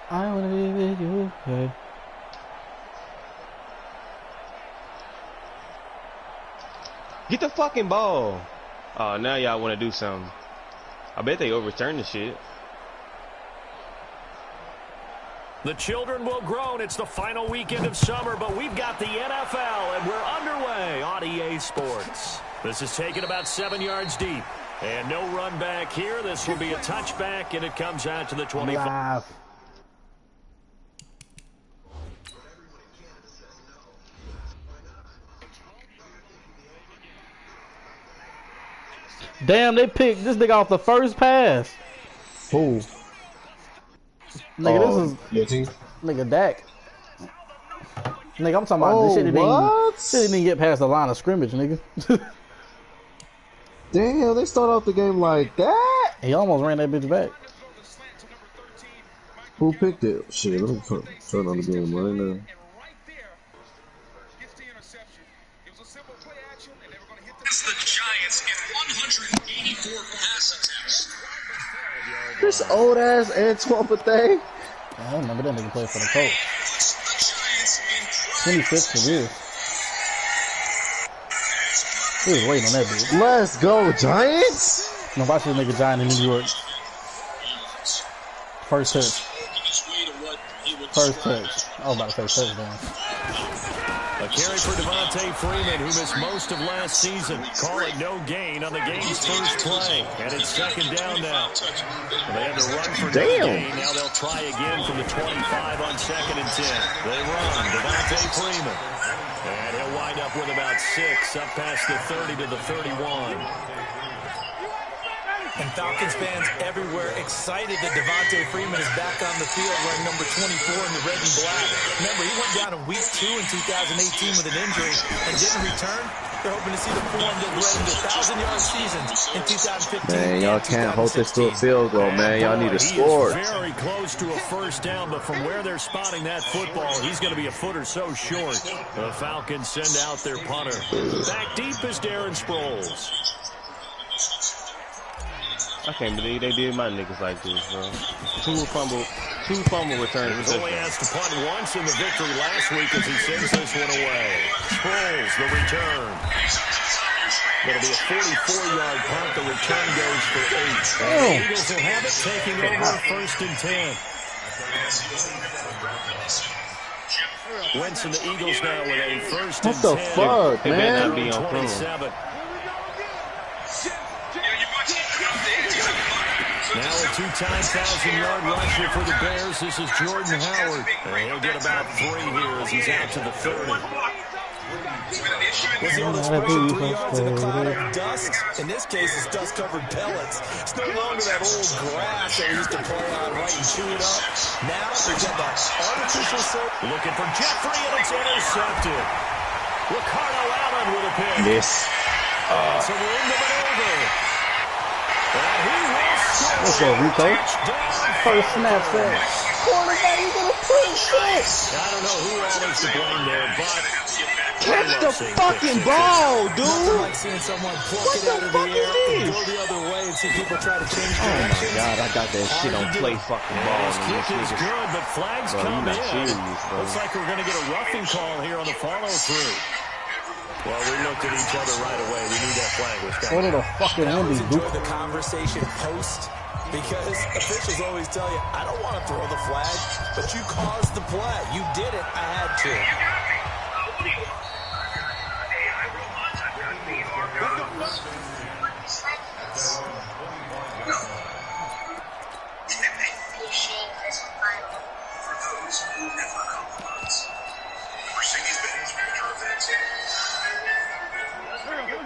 I wanna be with you. Okay. Get the fucking ball. Oh, now y'all want to do something. I bet they overturn the shit. The children will groan. It's the final weekend of summer, but we've got the NFL, and we're underway on EA Sports. This is taken about 7 yards deep. And no run back here. This will be a touchback, and it comes out to the 25. Damn, they picked this nigga off the first pass. Who? Nigga, this is nigga Dak. Nigga, I'm talking about this shit didn't even get past the line of scrimmage, nigga. Damn, they start off the game like that. He almost ran that bitch back. Who picked it? Shit, let me turn on the game right now. The Giants get 184 pass attempts. This old ass Antoine Bethea. I remember that nigga played for the Colts. 26 career. He was waiting on that bitch. Let's go, Giants! Now watch this nigga Giant in New York. First touch. First touch. I was about to say touchdown. A carry for Devontae Freeman, who missed most of last season. Call it no gain on the game's first play. And it's second down now. They had to run for no gain. Now they'll try again from the 25 on 2nd and 10. They run. Devontae Freeman. And he'll wind up with about 6, up past the 30 to the 31. And Falcons fans everywhere excited that Devontae Freeman is back on the field wearing number 24 in the red and black. Remember, he went down in week 2 in 2018 with an injury and didn't return. They're hoping to see the form that led into 1,000-yard seasons in 2015. Man, y'all can't hold this to a field goal, man. Y'all need to score. He is very close to a first down, but from where they're spotting that football, he's going to be a foot or so short. The Falcons send out their punter. Back deep is Darren Sproles. I can't believe they did my niggas like this, bro. Two fumble returns. He was only asked to punt once in the victory last week as he sends this one away. Sproles, the return. Going to be a 44-yard punt. The return goes for 8. The Eagles will have it, taking over 1st and 10. Wentz and the Eagles now with a 1st and 10. What the fuck, man? Be on 27. Now a 2-time 1,000-yard rusher for the Bears. This is Jordan Howard. And he'll get about 3 here as he's out to the 30. What's the old expression, 3 yards in a cloud of dust? In this case, it's dust-covered pellets. It's no longer that old grass that we used to play on, right, and chew it up. Now we got that artificial surface. Looking for Jeffrey, and it's intercepted. Ricardo Allen with a pick. Yes. So we're into maneuver. And he will score. Let's go, Rico. First snap set. Quarterback, you gonna push it. I don't know who all is to blame there, but catch the fucking ball, dude. Nothing like seeing someone pluck it out of the air and go the other way and see people try to change directions. Oh my God, I got that shit on play fucking ball. His kick is good, but flags come in. Serious, Looks like we're going to get a roughing call here on the follow-through. Well, we looked at each other right away. We knew that flag was coming. What are the fucking Wendy's, Enjoy the conversation post, because officials always tell you, I don't want to throw the flag, but you caused the play. You did it. I had to.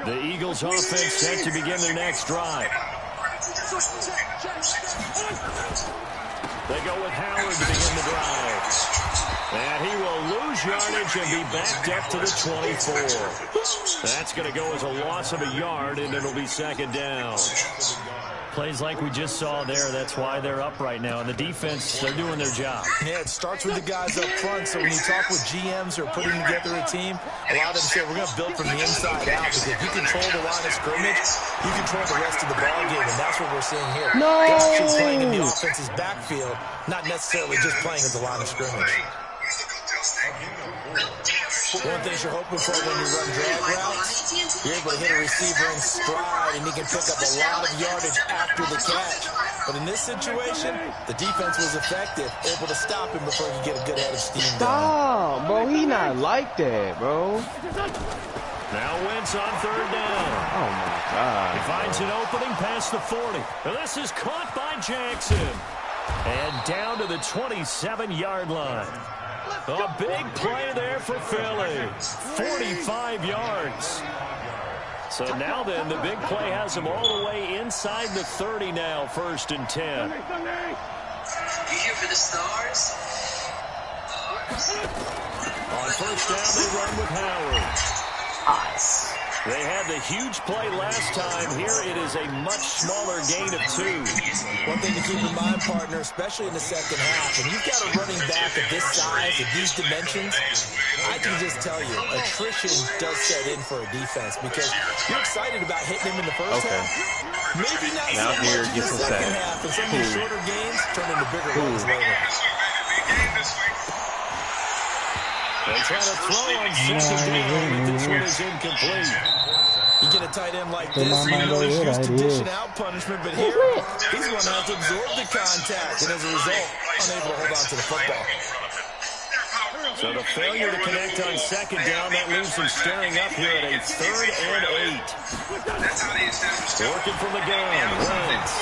The Eagles offense set to begin their next drive. They go with Howard to begin the drive. And he will lose yardage and be backed up to the 24. That's going to go as a loss of a yard, and it'll be 2nd down. Plays like we just saw there, that's why they're up right now. And the defense, they're doing their job. Yeah, it starts with the guys up front. So when you talk with GMs who are putting together a team, a lot of them say we're going to build from the inside out. Because if you control the line of scrimmage, you control the rest of the ball game. And that's what we're seeing here. No! They're actually playing in the offense's backfield, not necessarily just playing at the line of scrimmage. One of the things you're hoping for when you run drag routes, you're able to hit a receiver in stride, and he can pick up a lot of yardage after the catch. But in this situation, the defense was effective, able to stop him before he could get a good head of steam. Stop, bro. He not like that, bro. Now Wentz on third down. Oh, my God. He finds an opening past the 40. And this is caught by Jackson. And down to the 27-yard line. A big play there for Philly. 45 yards. So now then, the big play has him all the way inside the 30 now, 1st and 10. You here for the stars? On first down, they run with Howard. Us. They had the huge play last time. Here it is a much smaller gain of 2. One thing to keep in mind, partner, especially in the second half, when you've got a running back of this size, of these dimensions, I can just tell you, attrition does set in for a defense because you're excited about hitting him in the first half. Maybe not Now so here much in gets the a second sack. half, and some of these shorter games turn into bigger ones later. They try to throw on second down, but this one is incomplete. You get a tight end like this, you know he's used to dishing out punishment, but here, he's going to have to absorb the contact, and as a result, unable to hold on to the football. So the failure to connect on second down, that leaves him staring up here at a 3rd and 8. Working from the gun, Wentz.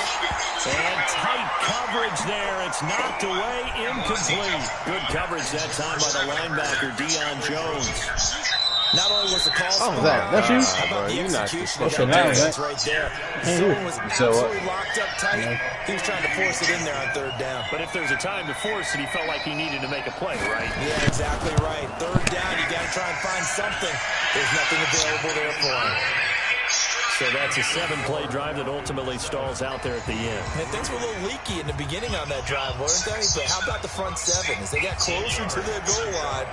And tight coverage there. It's knocked away, incomplete. Good coverage that time by the linebacker, Deion Jones. Not only was the call That's you? how about the execution of Okay, that now, defense right there? Someone was absolutely locked up tight. He was trying to force it in there on 3rd down. But if there's a time to force it, he felt like he needed to make a play, right? Yeah, exactly right. 3rd down, you got to try and find something. There's nothing available there for him. So that's a 7-play drive that ultimately stalls out there at the end. And things were a little leaky in the beginning on that drive, weren't they? But how about the front 7? As they got closer to their goal line,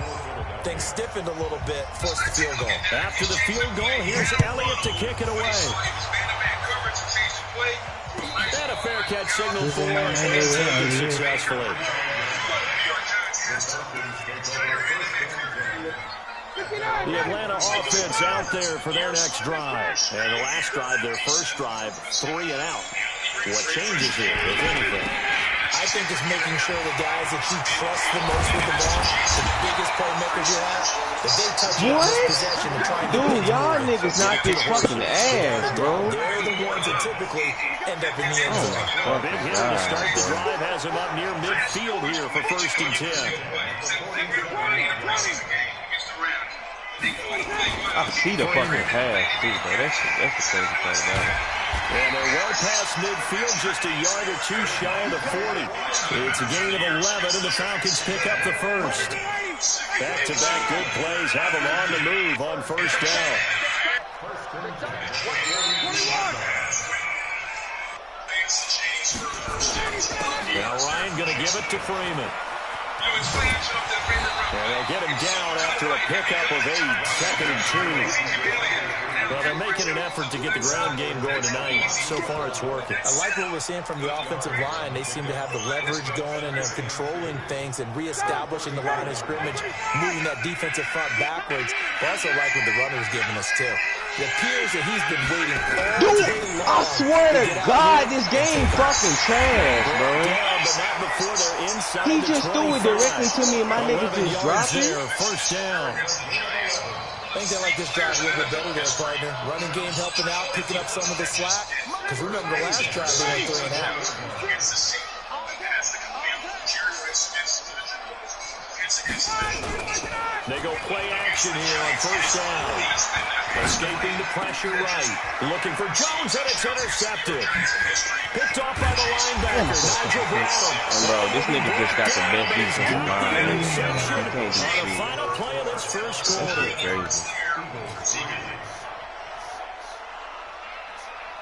things stiffened a little bit, forced the field goal. After the field goal, here's Elliott to kick it away. And a fair catch signal for and taken successfully. The Atlanta offense out there for their next drive. And the last drive, their first drive, 3 and out. What changes here, if anything? I think it's making sure the guys that you trust the most with the ball, the biggest playmakers you have, that they touch it in this possession and try and Dude, y'all niggas not this fucking ass, bro. They're the ones that typically end up in the end zone. A big hit to start the drive has him up near midfield here for 1st and 10. I see the fucking pass, too, bro. That's the crazy part about it. And they're well past midfield, just a yard or 2 shy of the 40. It's a gain of 11, and the Falcons pick up the first. Back-to-back good plays have them on the move on 1st down. Now Ryan going to give it to Freeman. And they'll get him down after a pickup of 8, 2nd and 2. Well, they're making an effort to get the ground game going tonight. So far, it's working. I like what we're seeing from the offensive line. They seem to have the leverage going, and they're controlling things and reestablishing the line of scrimmage, moving that defensive front backwards. I also like what the runner's giving us, too. It appears that he's been waiting all day long. I swear to God, this game fucking trash, bro. Down, but not before they're inside He the just threw it 25. directly to me, and my nigga 11 just dropped yards it. there, 1st down. I think they like this drive a little bit better there, partner. Running game helping out, picking up some of the slack. Because remember, the last drive they went 3 and out. They go play action here on 1st down. Escaping the pressure right. Looking for Jones, and it's intercepted. Picked off by the linebacker, Nigel Bradham. Bro, this nigga just got the best defensive line. Interception on the final play of this first quarter. Crazy.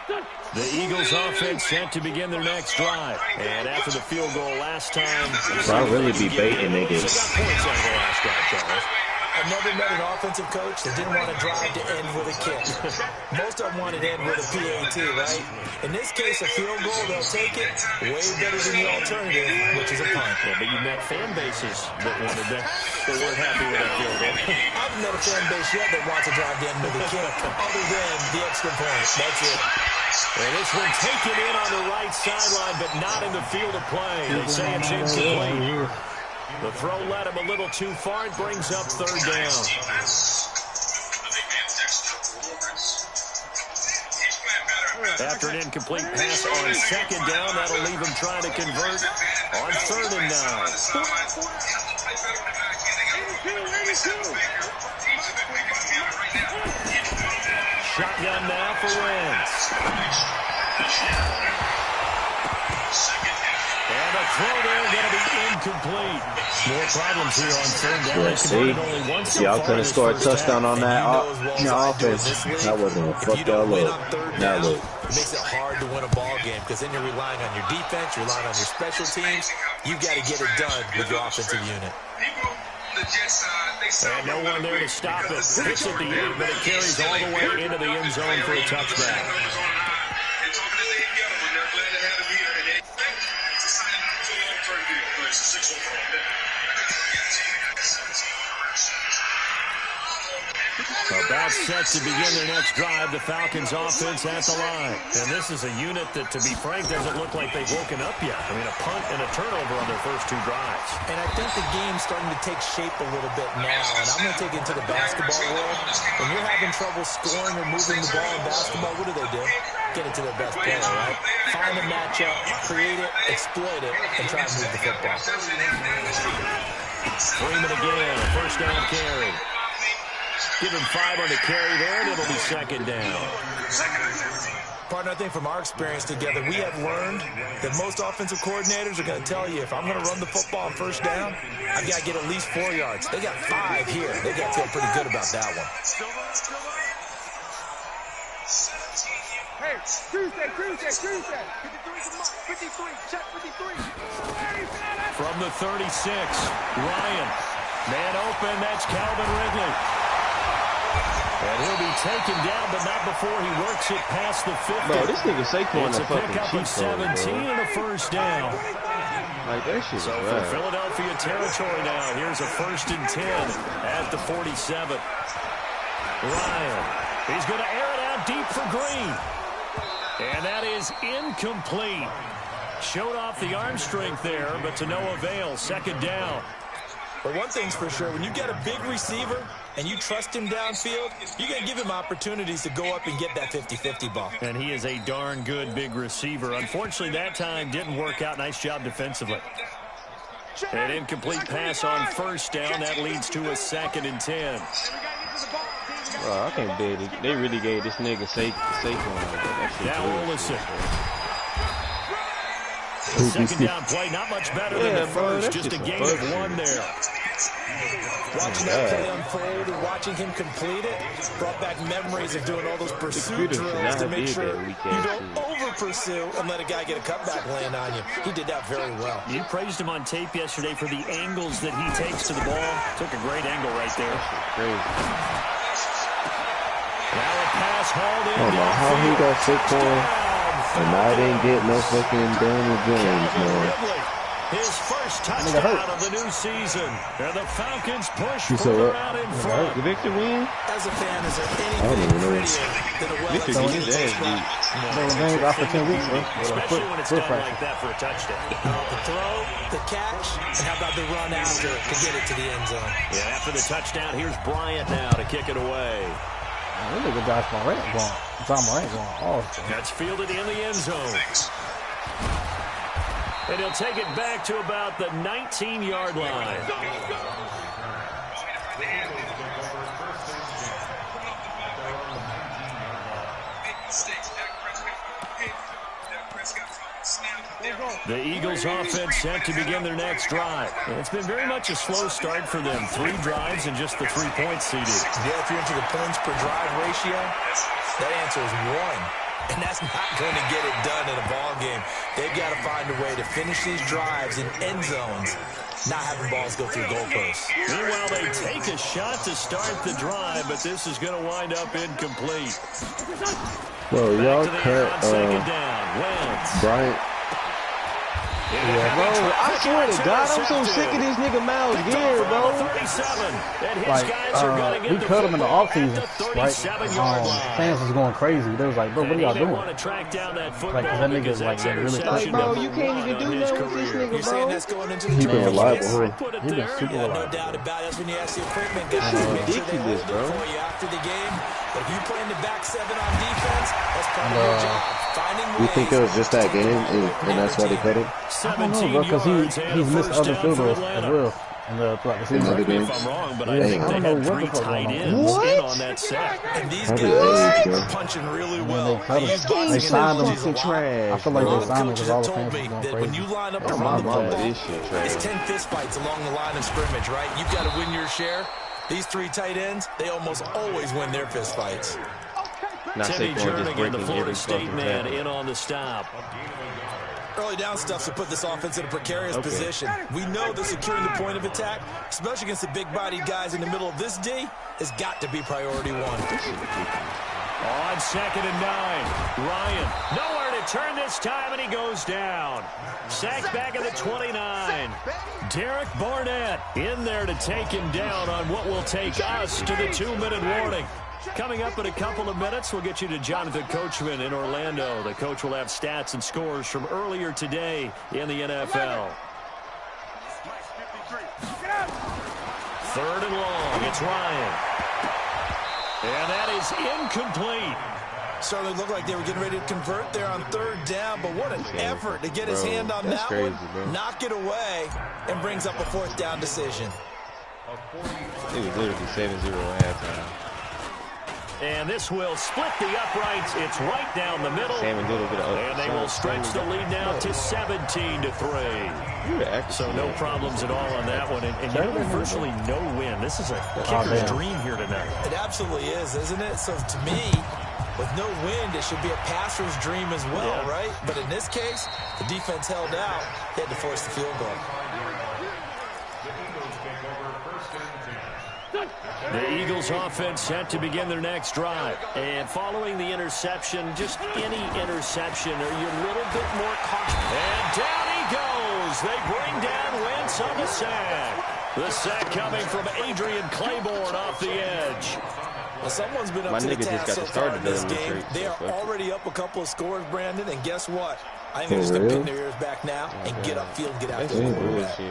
The Eagles offense set to begin their next drive. And after the field goal last time, I'll really be baiting niggas. They got points on the last drive, Charles. I've never met an offensive coach that didn't want to drive to end with a kick. Most of them wanted to end with a PAT, right? In this case, a field goal, they'll take it way better than the alternative, which is a punt. Yeah, but you've met fan bases that wanted that weren't happy with that field goal. I've met a fan base yet that wants to drive to end with a kick, other than the extra point. That's it. And this one taken in on the right sideline, but not in the field of play. They say it's incomplete. The throw led him a little too far. It brings up third down. After an incomplete pass on second down, that'll leave him trying to convert on 3rd and 9. Shotgun now for Wentz. And a throw there going to be incomplete. More problems here on 3rd down. Yeah, see, y'all couldn't score a touchdown on that offense. That wasn't a fuck y'all look. That look. It makes it hard to win a ball game because then you're relying on your defense, you're relying on your special teams. You got to get it done with your offensive unit. And no one there to stop it. Hits at the 8, but it carries all the way into the end zone for a touchback. About set to begin their next drive, the Falcons offense at the line. And this is a unit that, to be frank, doesn't look like they've woken up yet. I mean, a punt and a turnover on their first 2 drives. And I think the game's starting to take shape a little bit now. And I'm going to take it into the basketball world. When you're having trouble scoring or moving the ball in basketball, what do? Get it to their best player, right? Find a matchup, create it, exploit it, and try and move the football. Freeman again, a first down carry. Give him 5 on the carry there, and it'll be 2nd down. Partner, I think from our experience together, we have learned that most offensive coordinators are going to tell you, if I'm going to run the football on first down, I've got to get at least 4 yards. They got 5 here. They got to feel pretty good about that one. Hey, Tuesday. 53, check 53. From the 36, Ryan. Man open, that's Calvin Ridley. And he'll be taken down, but not before he works it past the 50. Bro, this nigga Saquon It's a a fucking pickup of cheat 17 code, and a first down. Like, that shit So is for bad. Philadelphia territory now, here's a 1st and 10 at the 47. Ryan, he's going to air it out deep for Green. And that is incomplete. Showed off the arm strength there, but to no avail. 2nd down. But one thing's for sure, when you get a big receiver and you trust him downfield, you're going to give him opportunities to go up and get that 50-50 ball. And he is a darn good big receiver. Unfortunately, that time didn't work out. Nice job defensively. An incomplete pass on first down. That leads to a 2nd and 10. Bro, I can't believe it. They really gave this nigga Saquon. Now Olsen. The 2nd down play, not much better than the first. Just a gain of 1 there. Watching that play unfold and watching him complete it brought back memories of doing all those pursuit drills to make sure you don't over-pursue and let a guy get a cutback land on you. He did that very well. You praised him on tape yesterday for the angles that he takes to the ball. Took a great angle right there. Crazy. Now a pass hauled in. I don't know how he got Saquon. And I didn't get no fucking Daniel Jones, man. His first touchdown of the new season. And the Falcons push said further what? out in front. Did Victor win? As a fan, is there I don't anything even know. prettier than a Victor well-executed get his ass touchdown? beat. They were named after 10 weeks, bro. Especially when it's Foot done fracture. like that for a touchdown. The throw, the catch, and how about the run after to get it to the end zone? Yeah, after the touchdown, here's Bryant now to kick it away. Man, that nigga Josh Morant going. John Morant going off. That's fielded in the end zone. And he'll take it back to about the 19-yard line. The Eagles offense set to begin their next drive. And it's been very much a slow start for them. 3 drives and just the 3 points seeded. Yeah, if you're into the points per drive ratio, that answer is 1. And that's not going to get it done in a ball game. They've got to find a way to finish these drives in end zones, not having balls go through goalposts. Meanwhile, they take a shot to start the drive, but this is going to wind up incomplete. Bro, y'all cut Bryant. Yeah, bro, I swear to God, I'm so sick of this nigga Miles Garrett, bro. Like, we cut him in the offseason, right? Fans was going crazy. They was like, bro, what are y'all doing? Like, cause that nigga's like really Like, bro, you can't even do nothing with this nigga, bro. He been reliable, huh? He been super reliable. No doubt about it. That's when you ask the equipment guys to make sure they hold it for you after the game. But if you play in the back seven on defense, that's part of your job. You think it was just that game, and that's why they cut him? I don't know, bro, because he's missed other field goals as well. Throughout the season. Correct me if I'm wrong, but I think they had 3 tight ends in on that set. And these guys are punching really well. They signed him. Trash. I feel like they signed him because all the fans was going crazy. When you line up to run the football, it's 10 fist fights along the line of scrimmage, right? You've got to win your share. These 3 tight ends, they almost always win their fist fights. Timmy Jernigan, the Florida State man, in on the stop. Early down stuff to put this offense in a precarious position. We know that securing the point of attack, especially against the big-bodied guys in the middle of this D, has got to be priority 1. On 2nd and 9, Ryan nowhere to turn this time, and he goes down. Sacked back at the 29. Derek Barnett in there to take him down on what will take us to the 2-minute warning. Coming up in a couple of minutes, we'll get you to Jonathan Coachman in Orlando. The coach will have stats and scores from earlier today in the NFL. 3rd and long, it's Ryan. And that is incomplete. Certainly looked like they were getting ready to convert there on 3rd down, but what an effort to get his hand on that one, knock it away, and brings up a 4th down decision. It was literally 7-0 at halftime. And this will split the uprights. It's right down the middle. And they will stretch the lead now to 17-3. So no problems at all on that one. And you know, virtually no win. This is a kicker's dream here tonight. It absolutely is, isn't it? So to me, with no wind, it should be a passer's dream as well, right? But in this case, the defense held out. They had to force the field goal. The Eagles offense set to begin their next drive. And following the interception, just any interception, are you a little bit more cautious? And down he goes. They bring down Wentz on the sack. The sack coming from Adrian Claiborne off the edge. Well, someone's been up to the task so far in this game. They are already up a couple of scores, Brandon, and guess what? I think they're just going to pin their ears back now and get upfield and get out there.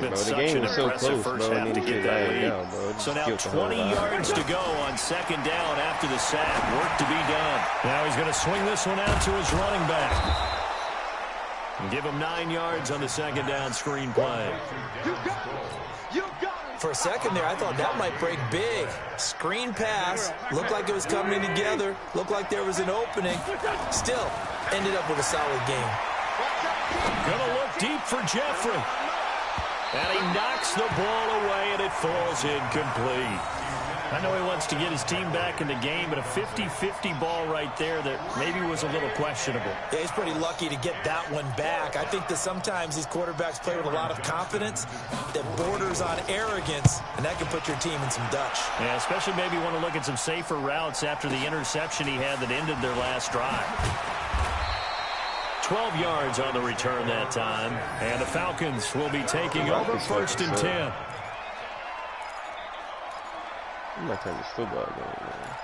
The game was so close, bro. To get that lead. So now 20 yards to go on 2nd down after the sack. Work to be done. Now he's going to swing this one out to his running back. And give him 9 yards on the 2nd down screen play. For a second there, I thought that might break big. Screen pass. Looked like it was coming together. Looked like there was an opening. Still, ended up with a solid game. Gonna look deep for Jeffrey. And he knocks the ball away, and it falls incomplete. I know he wants to get his team back in the game, but a 50-50 ball right there that maybe was a little questionable. Yeah, he's pretty lucky to get that one back. I think that sometimes these quarterbacks play with a lot of confidence that borders on arrogance, and that can put your team in some Dutch. Yeah, especially maybe want to look at some safer routes after the interception he had that ended their last drive. 12 yards on the return that time, and the Falcons will be taking over 1st and 10. I'm not turning this football game, man.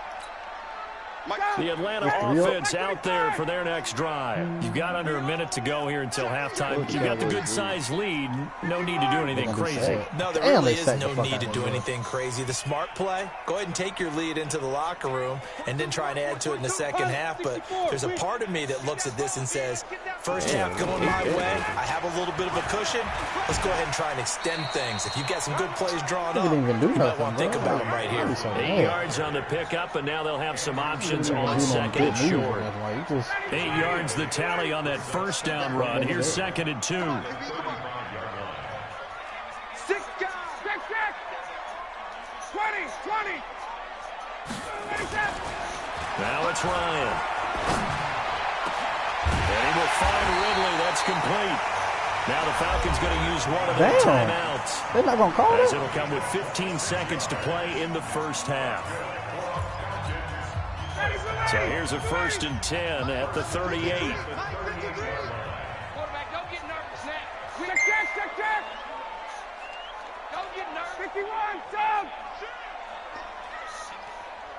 The Atlanta offense out there for their next drive. You've got under a minute to go here until halftime. You've got the good-sized lead. No need to do anything crazy. No, there really is no need to do anything crazy. The smart play, go ahead and take your lead into the locker room and then try and add to it in the second half. But there's a part of me that looks at this and says, first half going my way, I have a little bit of a cushion. Let's go ahead and try and extend things. If you've got some good plays drawn up, you might want to think about them right here. 8 yards on the pickup, and now they'll have some options on 2nd and short. 8 yards the tally on that 1st down run. Here's 2nd and 2. 6 20. Now it's Ryan. And he will find Ridley. That's complete. Now the Falcons going to use one of their timeouts. They're not going to call it? As it'll come with 15 seconds to play in the first half. So here's a 1st and 10 at the 38. Quarterback, don't get nervous now. Check. Don't get nervous. 51, down.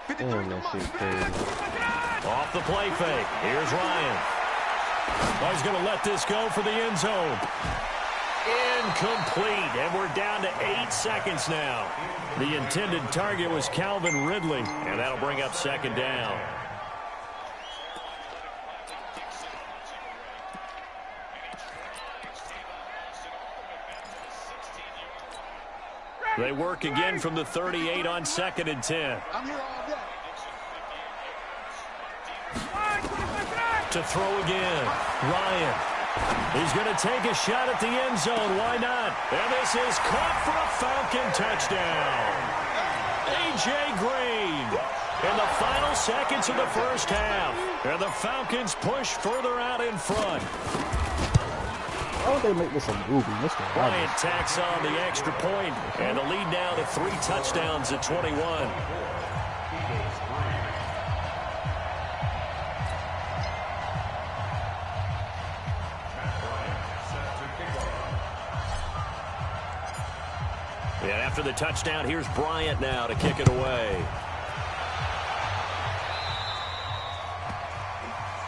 That shit crazy. Off the play fake. Here's Ryan. Oh, he's going to let this go for the end zone. Incomplete. And we're down to 8 seconds now. The intended target was Calvin Ridley. And that'll bring up 2nd down. They work again from the 38 on 2nd and 10. I'm here all day. To throw again. Ryan. He's going to take a shot at the end zone. Why not? And this is caught for a Falcon touchdown. A.J. Green in the final seconds of the first half. And the Falcons push further out in front. Why would they make this a movie? Bryant tacks on the extra point, and the lead now to 3 touchdowns at 21. And after the touchdown, here's Bryant now to kick it away.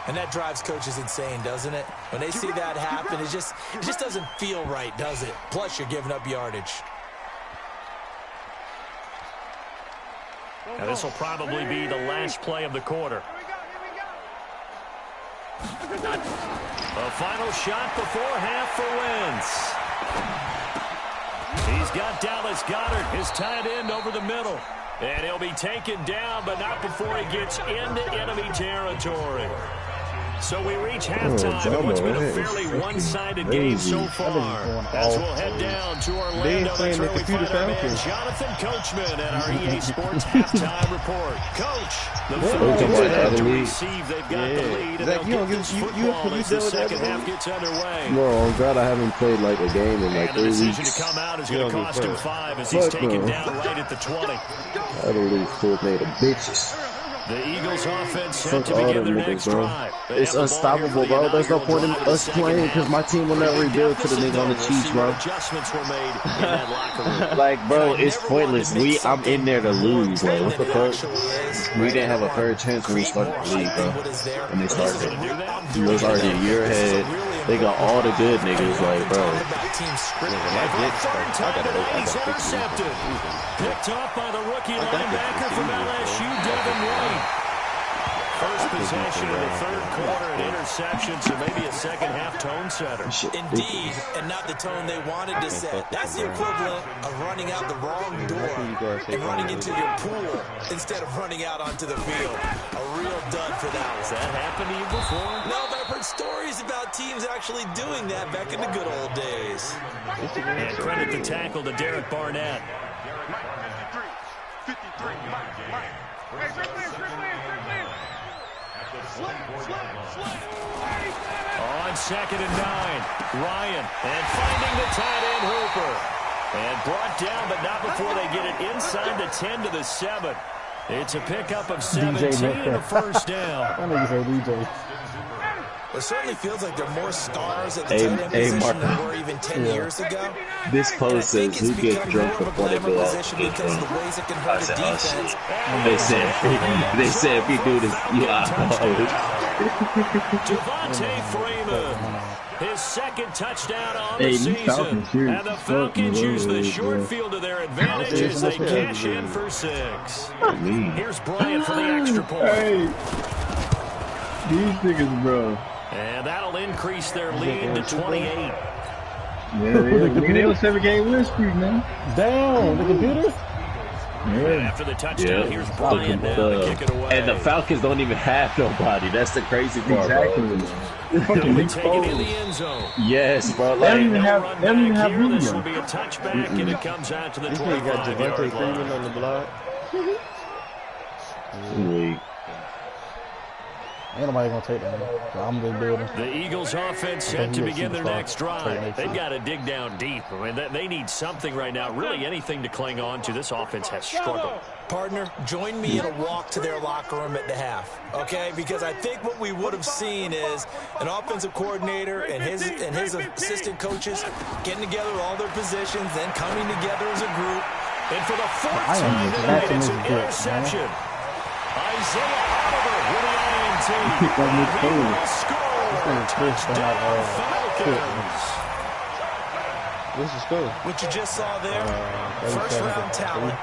And that drives coaches insane, doesn't it? When they see that happen, it just doesn't feel right, does it? Plus, you're giving up yardage. Now, this will probably be the last play of the quarter. A final shot before half for Wentz. He's got Dallas Goedert, his tight end, over the middle. And he'll be taken down, but not before he gets into enemy territory. So we reach halftime in what's been a fairly one-sided game so far. As we'll head down to Orlando, that's where we find our man Jonathan Coachman at our EA Sports halftime report. Coach, the Falcons have to receive. They've got the lead, and they'll get this football as the second half gets underway. No, I'm glad I haven't played like a game in like 3 weeks. And the decision to come out is going to cost him 5 as he's taken down right at the 20. I don't lose coordinator bitches. The Eagles offense set to begin their next drive. It's unstoppable, bro. There's no point in us playing because my team will never rebuild to the nigga on the Chiefs, bro. Adjustments were made in that locker room. Like, bro, it's pointless. I'm in there to lose. Like, what the fuck? We didn't have a fair chance when we started the league, bro. When they started. It was already a year ahead. They got all the good niggas, like, bro. He's intercepted. Picked off by the rookie linebacker from LSU, Devin White. First possession in the third quarter, an interception, so maybe a second-half tone setter. Indeed, and not the tone they wanted to set. That's the equivalent of running out the wrong door and running into your pool instead of running out onto the field. A real dud for that one. Has that happened to you before? No, but I've heard stories about teams actually doing that back in the good old days. And credit the tackle to Derek Barnett. 53, Mike. Hey, On 2nd and 9, Ryan, and finding the tight end Hooper. And brought down, but not before they get it inside the 10 to the 7. It's a pickup of 17 and a first down. I know you say DJ. It certainly feels like there are more stars at the tight end position than there were even 10 years ago. This post says who gets drunk before they go out. Because of the ways it can hurt a defense. They said if you do this, you are. Devontae Freeman, his second touchdown on the season. And the Falcons use the short field to their advantage as they cash in for 6. Here's Bryant for the extra point. Hey, these niggas, bro. And that'll increase their lead to 28. Yeah, they on a 7-game win streak, man. Damn, the computer? And after the touchdown, here's Bryant now to kick it away. And the Falcons don't even have nobody. That's the crazy part, Exactly. bro. They're fucking Take it in the end zone. Yes, bro. They don't Like, even have Here, this will video. be a touchback, and it comes out to the 25-yard line. on the block. weak. Ain't nobody gonna take that. So I'm just building. The Eagles offense set to begin their next drive. They've got to dig down deep. I mean, they need something right now, really anything to cling on to. This offense has struggled. Partner, join me in a walk to their locker room at the half, okay? Because I think what we would have seen is an offensive coordinator and his assistant coaches getting together all their positions, then coming together as a group. And for the fourth time tonight, it's an interception. Isaiah Oliver with the INT. He will score. Touchdown Falcons. What's the score? What you just saw there, first-round talent.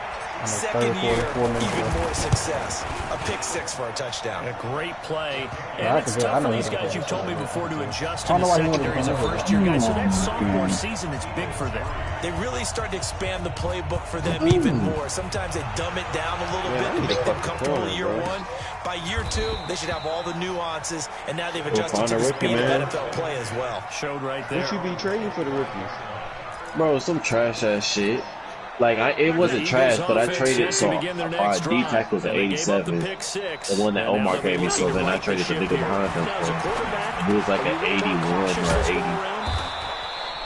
Second year, even more success. A pick six for a touchdown. A great play. And it's tough for these guys, you've told me before, to adjust to the secondary as a first-year guy. So that sophomore season is big for them. They really start to expand the playbook for them even more. Sometimes they dumb it down a little bit to make them comfortable year one. By year two, they should have all the nuances, and now they've adjusted to the speed of NFL play as well. Showed right there. What you be trading for the rookies? Bro, some trash-ass shit. Like, it wasn't trash, but I traded, so our D tackle was an 87. The one that Omar gave me, so then I traded the nigga behind him. He was like an 81 or 80.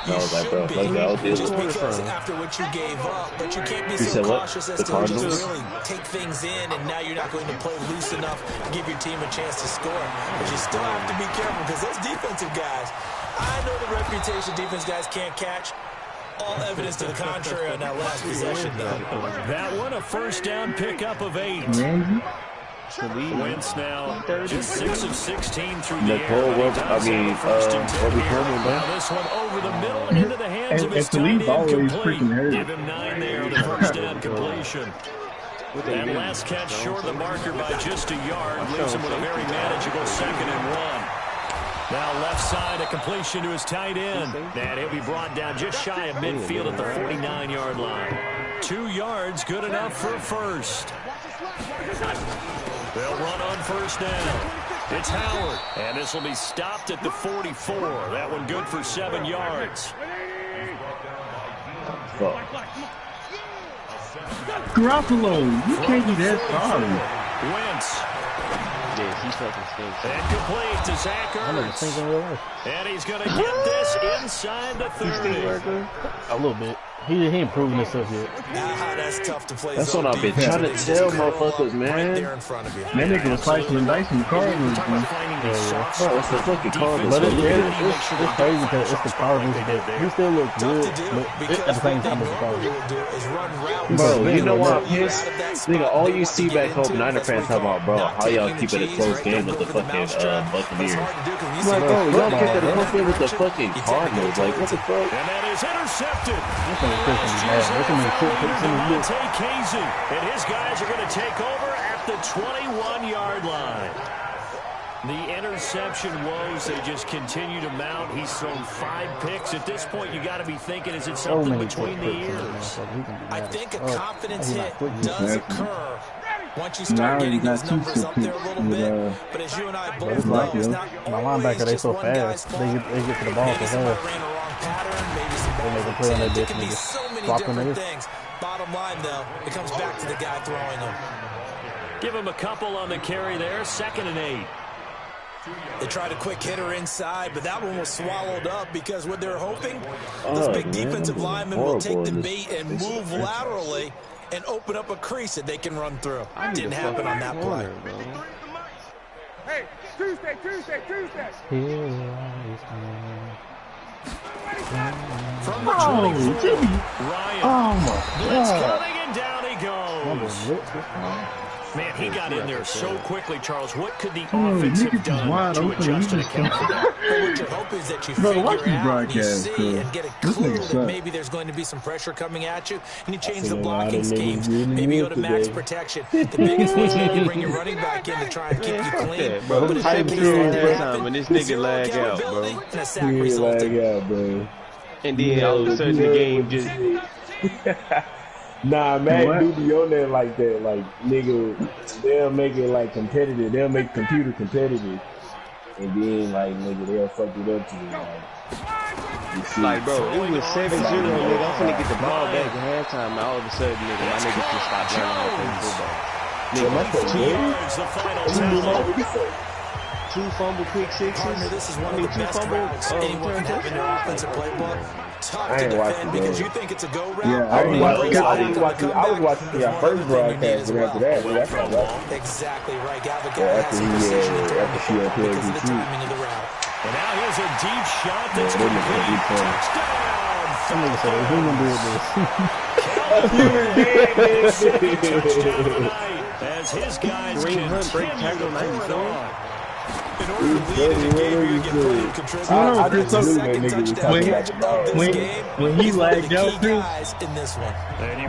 I was like, bro, like that. Just because after what you gave up, but you can't be so cautious as to just really take things in, and now you're not going to play loose enough to give your team a chance to score. But you still have to be careful, because those defensive guys, I know the reputation defense guys can't catch. All evidence to the contrary on that last possession, though. That one, a first down pickup of 8. Wentz now just 6 of 16 through the air. Now this one over the middle and into the hands of his tight end complete. Give him 9 there, the first down completion. That last catch short of the marker by just a yard leaves him with a very manageable 2nd and 1. Now left side, a completion to his tight end. And he'll be brought down just shy of midfield at the 49-yard line. 2 yards, good enough for a first. They'll run on first down. It's Howard. And this will be stopped at the 44. That one good for 7 yards. Garoppolo, you can't be that sorry. Wentz. Yeah, he fucking stinks. And complete to Zach Ertz. And he's going to get this inside the 30. A little bit. He ain't proven himself yet. That's tough to play. That's what I've been trying to tell motherfuckers, man. Right there in front of you. That nigga was fighting and dicing the Cardinals. Bro, it's the fucking Cardinals. But it's crazy because it's the Cardinals. He still looks good, but at the same time, it's the Cardinals. Bro, you know what I'm pissed? Nigga, all you see back home Niner fans talking about, bro, how y'all keep it a close game with the fucking Buccaneers. Like, bro, y'all keep it a close game with the fucking Cardinals. Like, what the fuck? And that is intercepted. Devontae Casey and his guys are going to take over at the 21-yard line. The interception woes, they just continue to mount. He's thrown 5 picks. At this point, you got to be thinking, is it something between the ears? I think a confidence hit does occur once you start getting those numbers up there a little bit. But as you and I both know, it's not always just one guy's fault. They get to the ball for fast. Ran a wrong pattern, maybe some ball content. There can be so many different things. Bottom line, though, it comes back to the guy throwing them. Give him a couple on the carry there. 2nd and 8. They tried a quick hitter inside, but that one was swallowed up because what they're hoping, those big defensive linemen will take the bait and move laterally and open up a crease that they can run through. It didn't happen on that play. Hey, Tuesday. From the 24, Ryan. Oh my Blitz God. coming, and down he goes. Man, he got in there so quickly, Charles. What could the offense have done to adjust and account for that? What you hope is that you figure out and you see and get a clue that maybe there's going to be some pressure coming at you, and you change the blocking schemes. Maybe go to max protection. The biggest one's going to be bring your running back in to try and keep you clean. Bro, But I if ain't you sure can't time when this nigga lag out, bro. and a sack resulted. bro. And then all of a sudden the game just... Nah, man, do be on there like that. Like, nigga, they'll make it, like, competitive. They'll make computer competitive. And then, like, nigga, they'll fuck it up to you. Like, bro, it was 7-0, nigga. I'm finna get the ball back at halftime. And all of a sudden, nigga, my niggas just stopped running on football. Nigga, yards, the final 2 fumble pick sixes. Partner, this is one of the best routes anyone can have in their offensive playbook. Tough to defend because you think it's a go route. Yeah, I was watching the first broadcast, but after that, that's not right. Exactly right. Galvin has some precision in throwing the ball because of the timing of the route. And now here's a deep shot that's complete. Touchdown. Some nigga said, who gonna do Touchdown as his guys continue to pour it on. In order to lead in a game, you get plenty of control. That's his second touchdown catch of this game. When he lagged out, guys in this one.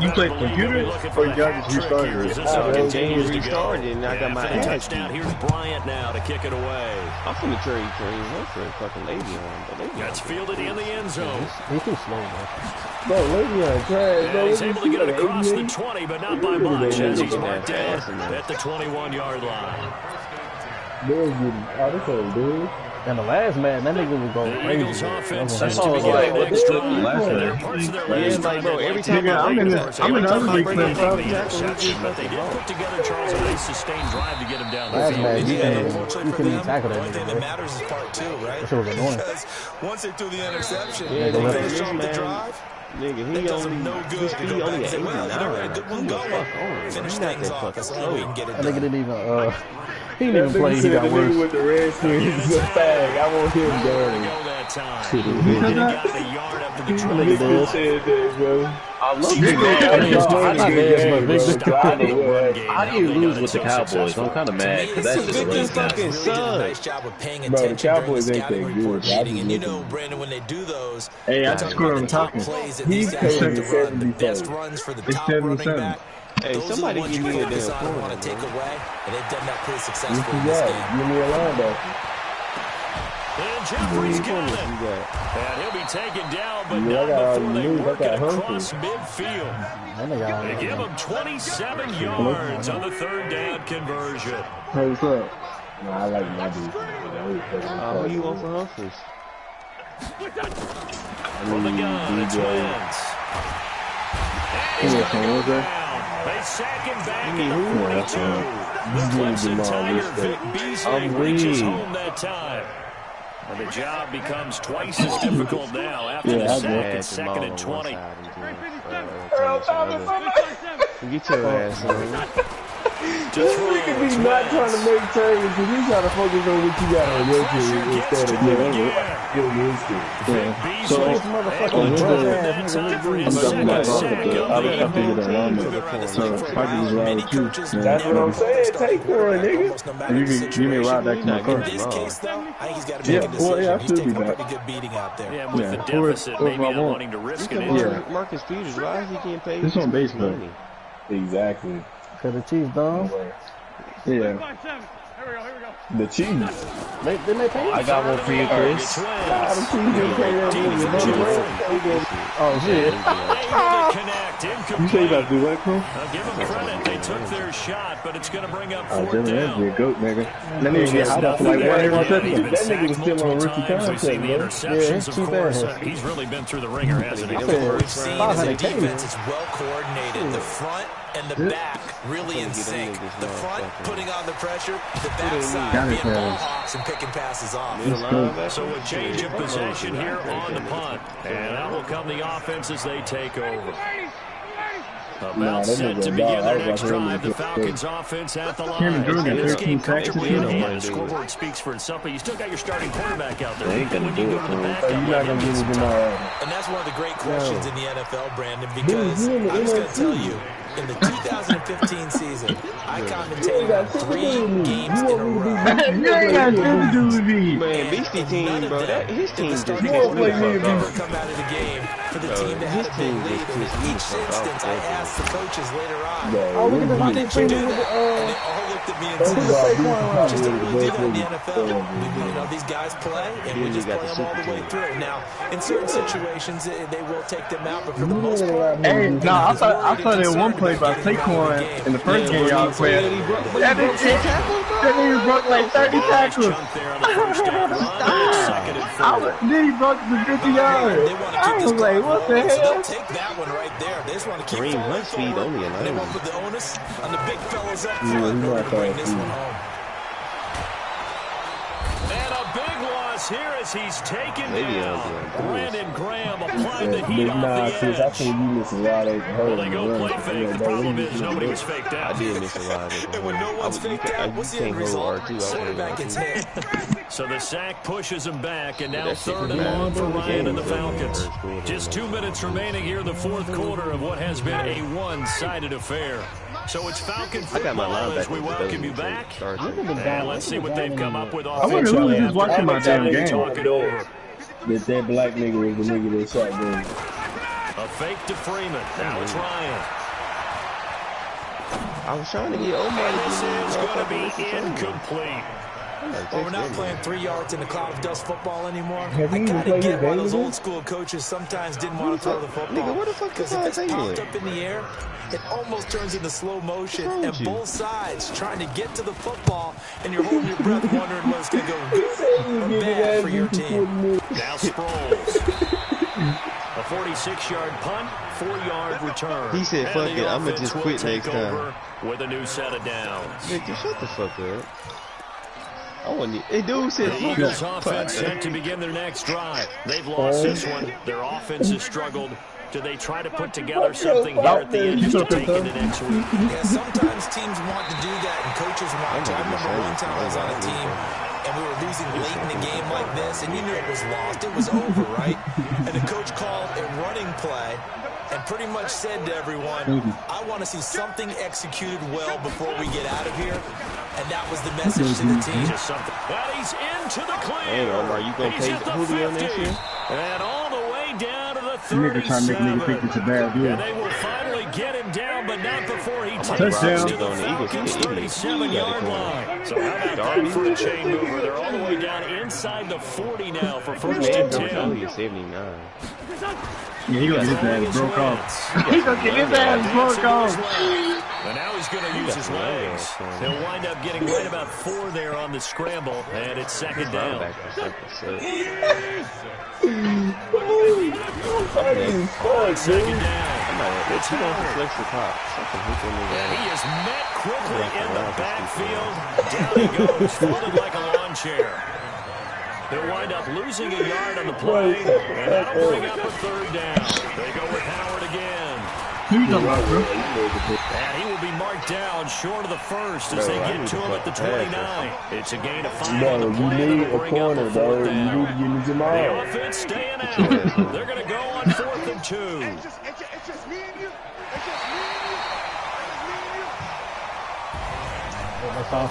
you played computer or you got just restarted it? The game restarted and I got my ass touchdown. beat. Here's Bryant now to kick it away. I'm finna trade Kareem Hunt for a fucking Le'Veon, but That's fielded in the end zone. He's too slow, man. Bro, Le'Veon trash. And he's able to get it across the 20, but not by much as he's marked down at the 21-yard line. Bears getting out of the dude. And the last man, that nigga was going Eagles crazy. offense That's seems to all be it's like. getting next drive. Last There night. are parts of their Yeah, last like, drive bro, they'd every like to time get I I'm in back. the big Every fan time of they South. interception, but they did put together, Charles, a nice sustained drive to get him down the Last field. man, you Unfortunately for couldn't even them, tackle that the only thing nigga, that man. matters is part 2, right? That shit was annoying. Because once they threw the interception, Yeah, they they finished let off the this drive. Nigga, It he does them only, no good his to speed go back only and at say, well, 89. they were a good one going. Finish things off. That's the only way you can get it That nigga done. didn't even, he didn't That even play, nigga he said got the nigga worse. with the Redskins is a fag. I want him Nowhere to down. go that time. He got the yard up to the Nigga 20. did. Said that, bro. I love I mean, it's not bad, but Victor. How do you lose with the Cowboys? I'm kind of mad because that's just Victor late now. fucking Really did a nice sucks. job of paying Bro, the attention during the Cowboys ain't scouting that report good. I meeting. And just you know, listen. Brandon, when they do those, Hey, I talk just about scored the on top talking. plays that He's these guys paying have to run, the 77. best runs for the It's top running 77. back. Hey, Those somebody are the ones give you me a focus damn on and want corner, to take bro. away, and they've done that pretty Yes, successfully you in this got. game. Give me a linebacker. And Jeffrey's got corners it. you got? And he'll be taken down, but Yeah, I not got all before they the news. I work got it across Humphrey. midfield. That nigga, They give him 27 yards on the third down conversion. Hey, what's up? Nah, I like my dude. Who you want for Humphries? From the gun, the Twins. And he's Yeah, going to go what's that? down. They sack him back You at mean the 42. The Clemson Tiger, Vic Beasley, reaches home that time. And the job becomes twice as difficult now after the sack at 2nd and 20. Get your ass on. This nigga be not trying to make trades because he's trying to focus on what you got on your team instead of giving his team. Yeah. So, this motherfucking brother ass nigga. so if I can just ride with you, That's what I'm saying. Take one, nigga. you may ride back to my car. In this case, though, I think he's got to make Yeah, a decision. well, yeah, I He's still taking be a back. pretty good beating out there. Yeah, with Yeah, the or- deficit, or if maybe I not want. wanting to risk Look it. at Yeah. Marcus Peters. Why is he getting paid? This on so much baseball. money? Exactly. Cause the Chiefs done. Yeah. The Chiefs. Didn't they pay? I got one for you, Chris. Ah, the Chiefs didn't pay that nigga. Oh shit. Able to connect, You say you about incomplete. to do what, Cole? I'll give them credit. They took their shot, but it's going to bring up Oh, fourth Jimmy, that'd be a down. goat, nigga. That nigga get out for like one every He's second. been That nigga sacked was still on multiple rookie times. We've seen the contract, interceptions, Yeah, of course. too bad. He's really been through the ringer, hasn't he? I What said we've seen is a 500K. defense is well coordinated. The front and the back really in sync. The front putting on the pressure, the backside Got it, being ball guys. hawks and picking passes off. So a change of possession here on the punt. And out will come the offense as they take over. About that set nigga to a begin dog. their I was next watching him drive. The get Falcons offense at the Cameron line. Jordan, This 13 game sacks this comfortably in year. hand. The scoreboard speaks for itself, but you still got your starting quarterback out there. They ain't gonna When you do go it to for the him. backup, You're not let gonna him give get me some time. tomorrow. And that's one of the great questions in the NFL, Brandon, because Dude, you in the I'm just going to NFC. tell you, in the 2015 season, I commentated on 3 games in a row. You ain't got shit to do with me. Man, Beastie team, bro. His team just starting pissed me quarterback the fuck ever off. come out of the game for the Bro, team that had his a big team lead. just And pissed in me each the fuck off, instance, I bro. asked the coaches later on, Oh, look at the why Devontae did you do Freeman with that? the And they all looked at me and with said, the Saquon run. just don't really do that in the NFL. These guys play, and we just got play the them all the super way team. through. Now, in certain situations, they will take them out, but for the most part, Hey, nah, I thought there was one play by Saquon in the first game y'all played. That nigga broke like 30 tackles. Chunk there on the first down run. Second and 4. Then he broke the 50 yards. they want to I keep this was like, clock what the rolling, so hell? they'll take that one right there. They just want to keep Kareem falling Hunt speed forward, only and they 11. won't put the onus on the big fellas up Yeah, front in he's order not to bring fast this one either. home. pass here as he's taken down. Brandon Graham applied the heat Nah, off the sis, I edge. think you miss a lot of Well, they go play fake. The problem is nobody was faked out. I did miss a lot of it. And when no one's faked out, what's the end result? Quarterback gets hit. So the sack pushes him back, and now 3rd and long for Ryan and the Falcons. Just 2 minutes remaining here in the 4th quarter of what has been a one-sided affair. So it's Falcon football as we welcome you back. And let's see what they've come up with I wonder who was just watching my damn game. That black nigga was the nigga that shot them. A fake to Freeman. Now it's Ryan. I was trying to get Omar. This is going to be incomplete. Well, we're not playing 3 yards in the cloud of dust football anymore. I kind of get why those old school coaches sometimes didn't want to throw the football. Nigga, what the fuck Because if it's popped up in the air, it almost turns into slow motion, and both sides trying to get to the football, and you're holding your breath wondering whether it's going to go good or bad for your team. Now Sproles. A 46-yard punt, 4-yard return. He said, fuck it, I'm going to just quit next time. With a new set of downs. Nigga, shut the fuck up. I want to. Hey, dude said, the Eagles offense set to begin their next drive. They've lost this one. Their offense has struggled. Do they try to put together something here at the end just to take into next week? Yeah, sometimes teams want to do that, and coaches want to. I remember one time I was on a team, and we were losing late in the game like this, and you knew it was lost. It was over, right? And the coach called a running play and pretty much said to everyone, I want to see something executed well before we get out of here. And that was the message to the team. Just something. Well, he's into the clear. Hey, Omar, you going to take Julio next year? And all the way down to the 37. Nigga trying to make nigga think it's a bad deal. And they will finally get him down, but not before he takes touchdown to the Falcons' 37-yard line. So how about that for a chain mover? They're all the way down inside the 40 now for 1st and 10. 79. Yeah, he gonna get his ass broke off. He gonna get his ass broke off. And now he's going to use his legs. He'll wind up getting right about 4 there on the scramble, and it's 2nd down. Second down. It's him on the flex the top. He is met quickly in the backfield. Down he goes, folded like a lawn chair. They'll wind up losing a yard on the play, and that'll bring up a 3rd down. They go with Howard again. Who's the rock, bro? And he will be marked down short of the 1st as they get to him at the 29. It's a gain of 5 on the play. You need a corner, bro. You need to give me Jamal. The offense staying out. They're going to go on 4th and 2. It's just me and you. It's just me and you.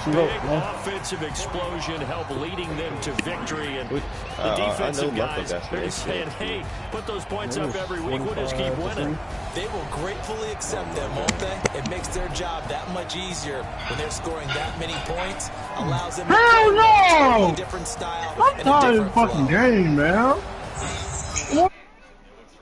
Big offensive explosion help leading them to victory, and the defensive guys, they're just saying, hey, put those points up every week, we'll just keep winning. They will gratefully accept them, won't they? It makes their job that much easier when they're scoring that many points. Allows them to play a different style. I'm tired of the fucking game, man.